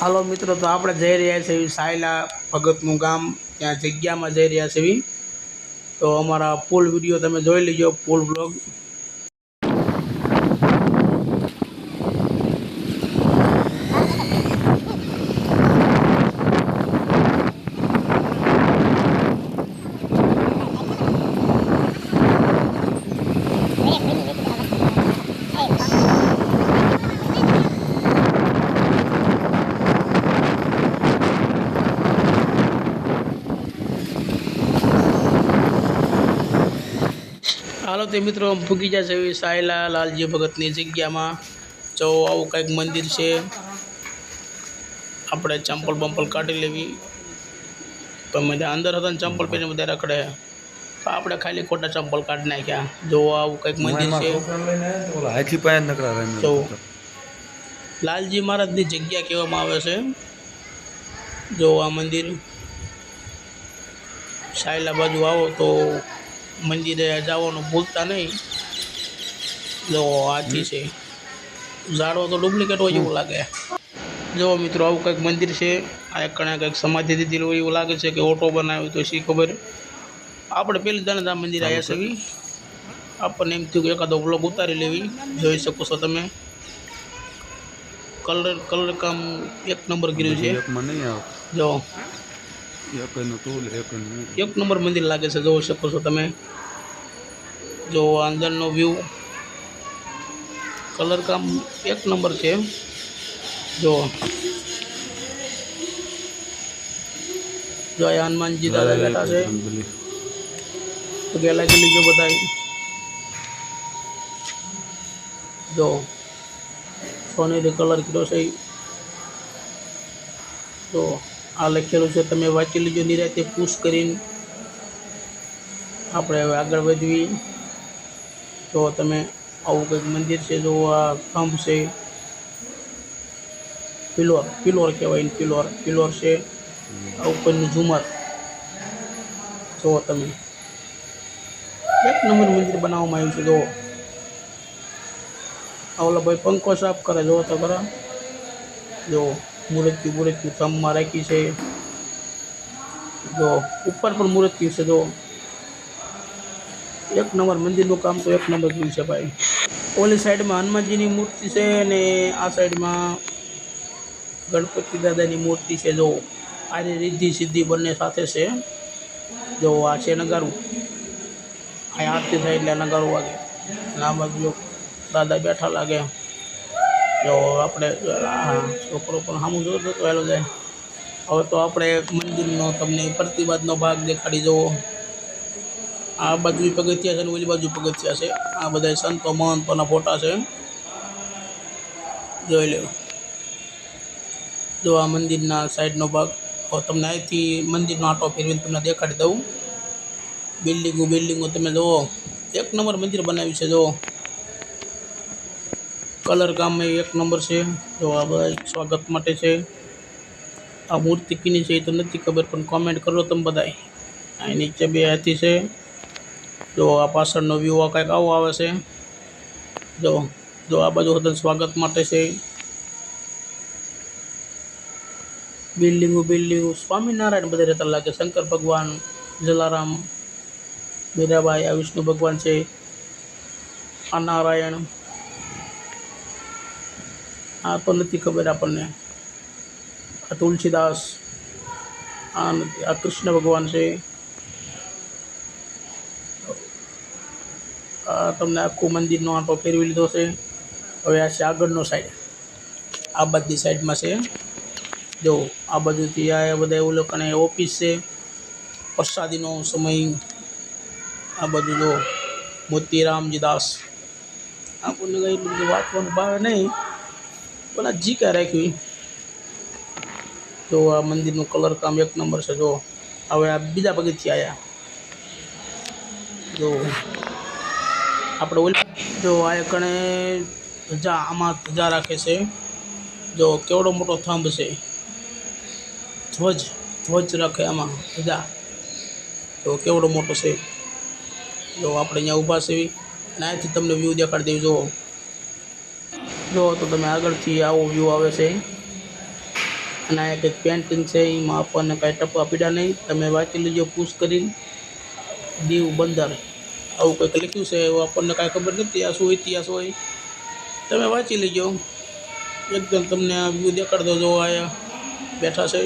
હાલો મિત્રો, તો આપણે જઈ રહ્યા છીએ સાયલા ભગતનું ગામ, ત્યાં જગ્યામાં જઈ રહ્યા છીએ. તો અમારા ફૂલ વિડીયો તમે જોઈ લેજો, ફૂલ બ્લોગ. હાલો તે મિત્રો, ભૂગી જશે એવી સાયલા લાલજી ભગતની જગ્યામાં. જો આવું કંઈક મંદિર છે. આપણે ચંપલ બંપલ કાઢી લેવી, પણ બધા અંદર હતા ને ચંપલ પહેરીને બધા રખડે, તો આપણે ખાલી ખોટા ચંપલ કાઢી નાખ્યા. જો આવું કંઈક મંદિર છે. જો લાલજી મહારાજની જગ્યા કહેવામાં આવે છે. જો આ મંદિર સાયલા બાજુ આવો તો મંદિરે જવાનું ભૂલતા નહીં. જો હાથી છે, ઝાડો તો ડુપ્લિકેટ હોય એવું લાગે. જો મિત્રો, આવું કંઈક મંદિર છે. આ એક કંઈક સમાધિ દીધી હોય એવું લાગે છે, કે ઓટો બનાવ્યો તો શી ખબર. આપણે પેલી દાને આ મંદિર આવ્યા છે. આપણને એમ થયું કે એકાદો વ્લોગ ઉતારી લેવી. જોઈ શકો છો તમે, કલર કામ એક નંબર કર્યું છે. જો એક નંબર મંદિર લાગે છે, જોઈ શકો છો તમે. જો અંદરનો વ્યૂ, કલર કામ એક નંબર છે. જો જો આ હનુમાનજી દાદા બેઠા છે, પગે લાગી લીજો બધા. જો સોનેરી કલર કર્યો છે. તો આ લખેલું છે, તમે વાંચી લીજો નિરાતે પુશ કરીને. આપણે હવે આગળ વધવી. જો તમે આવું કંઈક મંદિર છે. જો આ ખાંભ છે, પિલોર કહેવાય ને, પિલોર છે. આ ઉપરનું ઝુમર જો તમે, એક નંબર મંદિર બનાવવામાં આવ્યું છે. જો ઓલા ભાઈ પંખો સાફ કરે, જો તો ખરા. જો મૂર્તિ થંભમાં રાખી છે. જો ઉપર પણ મૂર્તિ છે. જો એક નંબર મંદિરનું કામ તો એક નંબર કર્યું છે ભાઈ. ઓલી સાઈડમાં હનુમાનજીની મૂર્તિ છે, ને આ સાઈડમાં ગણપતિ દાદાની મૂર્તિ છે. જો આ રિદ્ધિ સિદ્ધિ બંને સાથે છે. જો આ છે નગારું, આ આરતી થાય એટલે નગારું વાગે. આ બાજુ દાદા બેઠા લાગે. જો આપણે છોકરો પણ સામું જોતો તો એલો જાય. હવે તો આપણે મંદિરનો તમને પ્રતિવાદનો ભાગ દેખાડી જવો. આ બાજુ પગથિયા છે ને ઓલી બાજુ પગથિયા છે. આ બધા સંતો મહંતોના ફોટા છે, જોઈ લો. જો આ મંદિરના સાઈડનો ભાગ, તો તમને અહીંથી મંદિરનો આંટો ફેરવીને તમને દેખાડી દઉં. બિલ્ડિંગો તમે જુઓ, એક નંબર મંદિર બનાવ્યું છે. જો કલર કામ એક નંબર છે. જો આ બધા સ્વાગત માટે છે. આ મૂર્તિ કીની છે એ તો નથી ખબર, પણ કોમેન્ટ કરો તમે બધાય. અહીં નીચે બે હાથી છે. જો આ પાછળનો વ્યૂ આ કંઈક આવો આવે છે. જો આ બાજુ હતા સ્વાગત માટે છે. બિલ્ડિંગો સ્વામિનારાયણ બધા રહેતા લાગે. શંકર ભગવાન, જલારામ, મીરાબાઈ, આ વિષ્ણુ ભગવાન છે. આ નારાયણ, આ તો નથી ખબર આપણને. આ તુલસીદાસ, આ નથી. આ કૃષ્ણ ભગવાન છે. આ તમને આખું મંદિરનો આંટો ફેરવી લીધો છે. હવે આ છે આગળનો સાઈડ, આ બાજુની સાઈડમાં છે. જો આ બાજુથી આ બધા એવું લોકોને ઓફિસ છે, પ્રસાદીનો સમય. આ બાજુ જો મોતીરામજી દાસ. આપણને કંઈ એટલું બધું વાંચવાનું ભાવે નહીં, પણ આ જીકા રાખ્યું. જો આ મંદિરનું કલર કામ એક નંબર છે. જો હવે આ બીજા પગથિયા આવ્યા. જો આપણે ઓલી, જો આ કણે ધજા, આમાં ધજા રાખે છે. જો કેવડો મોટો થંભ છે. ધ્વજ રાખે આમાં ધજા. તો કેવડો મોટો છે. જો આપણે અહીંયા ઊભા છે, અને અહીંથી તમને વ્યૂ દેખાડી દેવું. જો તો તમે આગળથી આવો વ્યૂ આવે છે. અને આ કંઈક પેન્ટિંગ છે, એમાં આપણને કાંઈ ટપા પીડા નહીં. તમે વાંચી લેજો પુશ કરીને. દીવ બંદર આવું કંઈક લખ્યું છે, એવું આપણને કાંઈ ખબર નથી આ શું ઇતિહાસ હોય. તમે વાંચી લેજો. એકદમ તમને આ વ્યૂ દેખાડતો જો આયા બેઠા છે.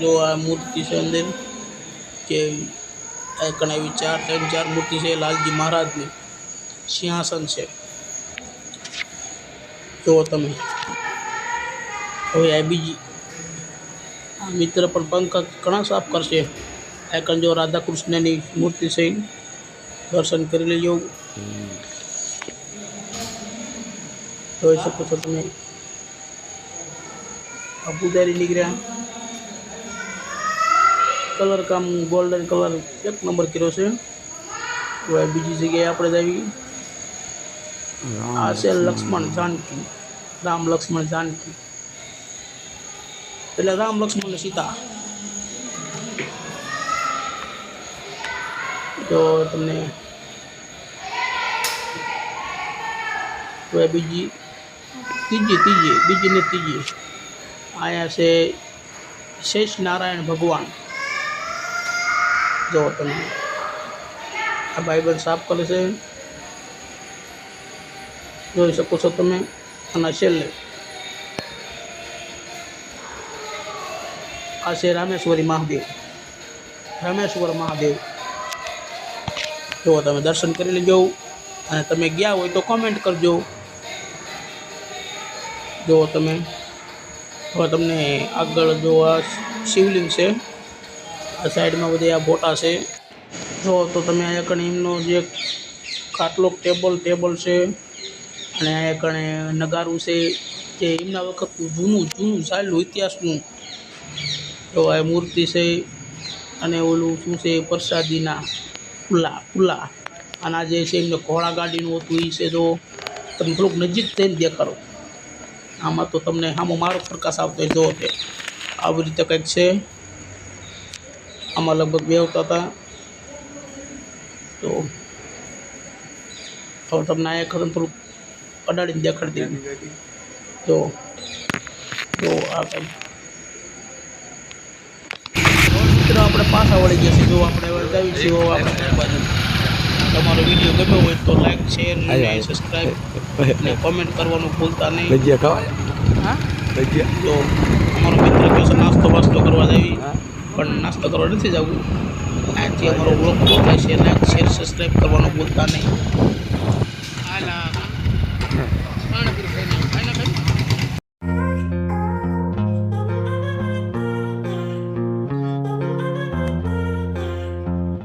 જો આ મૂર્તિ છે અંદર કે આઈકણ આવી 4 મૂર્તિ છે લાલજી મહારાજની. સિંહાસન છે જો તમે. હવે આ બીજી આ મિત્ર પણ પંખ ઘણા સાફ કરશે. આઈકણ જો રાધા કૃષ્ણની મૂર્તિ છે, દર્શન કરી લેજો. જોઈ શકો છો તમે. આ પૂજારી નીકળ્યા. કલર કામ ગોલ્ડન કલર એક નંબર કર્યો છે. હવે બીજી જગ્યાએ આપણે આવી. આ છે લક્ષ્મણ જાનકી, રામ લક્ષ્મણ જાનકી, એટલે રામ લક્ષ્મણ ને સીતા. તો તમને હવે બીજી ને ત્રીજી આયા છે શેષ નારાયણ ભગવાન. જો તમે આ બાઇબલ સાફ કરે છે, જોઈ શકો છો તમે. અને છેલ્લે આ છે રામેશ્વર મહાદેવ. જો તમે દર્શન કરી લેજો. અને તમે ગયા હોય તો કોમેન્ટ કરજો. જો તમે હવે તમને આગળ જો આ શિવલિંગ છે, આ સાઈડમાં બધા આ ફોટા છે. જો તો તમે અહીંયા કણે એમનો જે ખાટલો ટેબલ છે, અને અહીંયા કણે નગારું છે જે એમના વખતનું જૂનું ચાલેલું ઇતિહાસનું. તો આ મૂર્તિ છે. અને ઓલું શું છે પ્રસાદીના પુલા અને આ જે છે એમને ઘોડા ગાડીનું હતું એ છે. જો તમે થોડુંક નજીક થઈને દેખાડો. આમાં તો તમને આમાં મારો પ્રકાશ આવતો હોય. જો તે આવી રીતે કંઈક છે. આમાં લગભગ બેવતા હતા. તો હવે તમને આ ખરું થોડુંક અડાડીને દેખાડી દેવું. તો આ કંઈક મિત્રો આપણે પાછા વળી ગયા છીએ. જો આપણે આવી છીએ આપણે બાજુ. તમારો વિડીયો ગમ્યો હોય તો લાઈક, શેર અને સબસ્ક્રાઈબ અને કોમેન્ટ કરવાનું ભૂલતા નહીં. હા તો અમારો મિત્ર કહે છે નાસ્તો કરવા જાવી, પણ નાસ્તો કરવા નથી જવું. અહીંથી અમારો બ્લોગ પૂરો થાય છે. લાઈક, શેર, સબસ્ક્રાઈબ કરવાનું ભૂલતા નહીં.